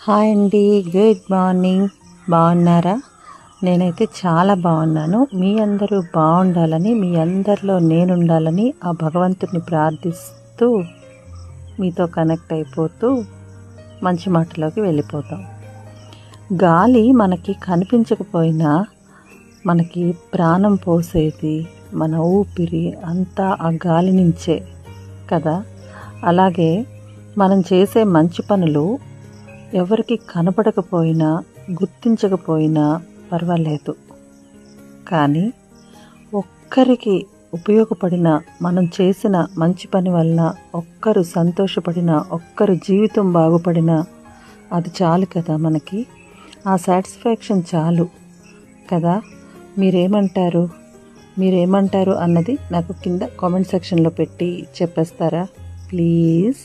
Hi అండి, good morning. బాగున్నారా? నేనైతే చాలా బాగున్నాను. మీ అందరూ బాగుండాలని, మీ అందరిలో నేను ఉండాలని ఆ భగవంతుడిని ప్రార్థిస్తూ మీతో కనెక్ట్ అయిపోతూ మంచి మాటలోకి వెళ్ళిపోతాం. గాలి మనకి కనిపించకపోయినా మనకి ప్రాణం పోసేది మన ఊపిరి అంతా ఆ గాలి నుంచే కదా. అలాగే మనం చేసే మంచి పనులు ఎవరికి కనపడకపోయినా గుర్తించకపోయినా పర్వాలేదు, కానీ ఒక్కరికి ఉపయోగపడిన మనం చేసిన మంచి పని వలన ఒక్కరు సంతోషపడిన, ఒక్కరు జీవితం బాగుపడినా అది చాలు కదా. మనకి ఆ సాటిస్ఫాక్షన్ చాలు కదా. మీరేమంటారు అన్నది నాకు కింద కామెంట్ సెక్షన్లో పెట్టి చెప్పేస్తారా ప్లీజ్?